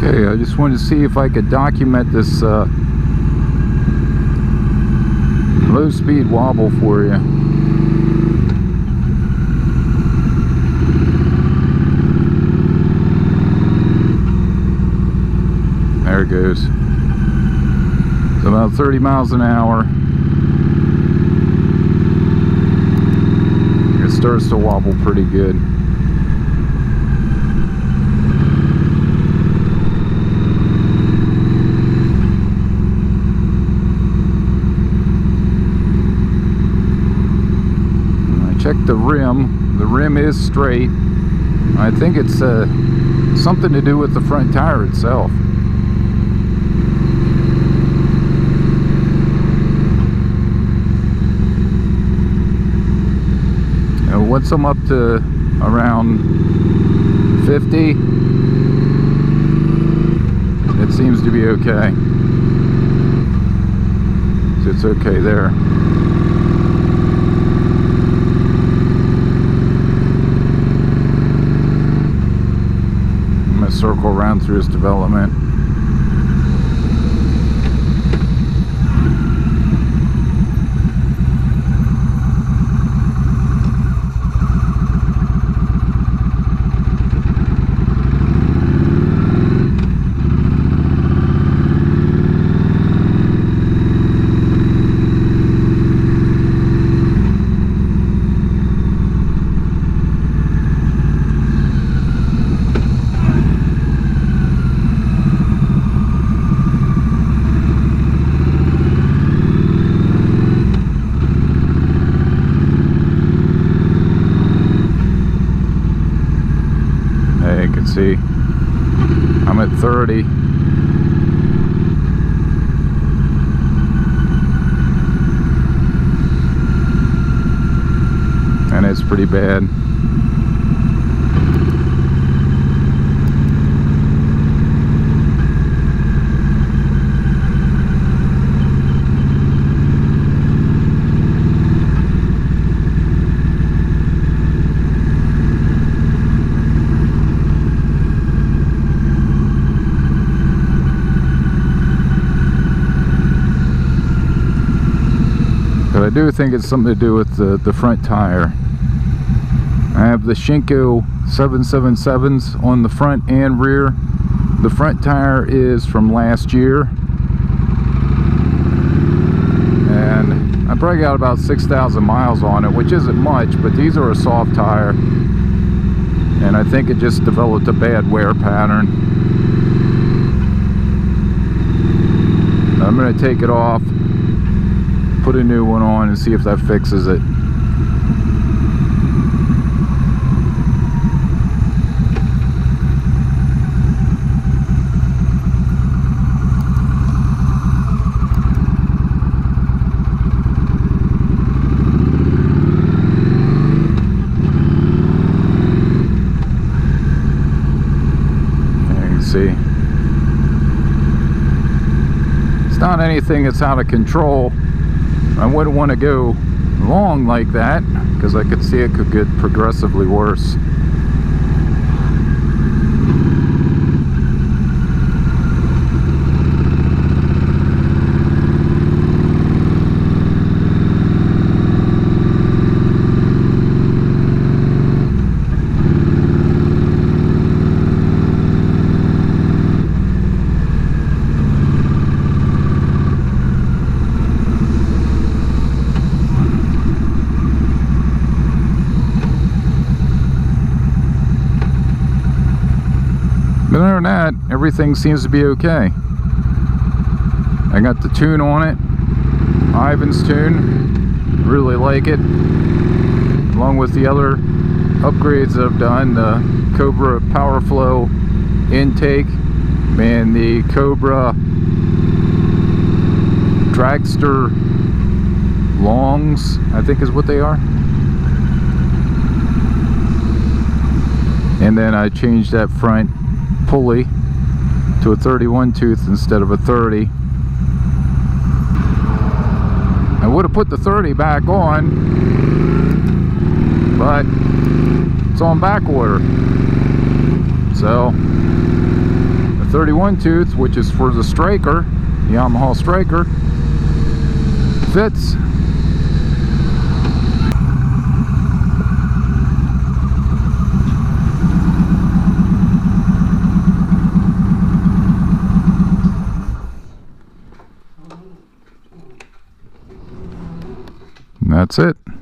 Okay, I just wanted to see if I could document this low-speed wobble for you. There it goes. It's about 30 miles an hour. It starts to wobble pretty good. Check the rim. The rim is straight. I think it's something to do with the front tire itself. Once I'm up to around 50, it seems to be okay. So it's okay there. I'm going to circle around through this development. You can see I'm at 30. And it's pretty bad. But I do think it's something to do with the front tire. I have the Shinko 777s on the front and rear. The front tire is from last year. And I probably got about 6,000 miles on it, which isn't much, but these are a soft tire. And I think it just developed a bad wear pattern. I'm going to take it off, put a new one on, and see if that fixes it. See, it's not anything that's out of control. I wouldn't want to go long like that because I could see it could get progressively worse. But other than that, everything seems to be okay. I got the tune on it, Ivan's tune, really like it, along with the other upgrades that I've done, the Cobra Power Flow intake and the Cobra Dragster Longs, I think is what they are. And then I changed that front pulley to a 31 tooth instead of a 30. I would have put the 30 back on, but it's on back order. So the 31 tooth, which is for the Striker, Yamaha Striker, fits. And that's it.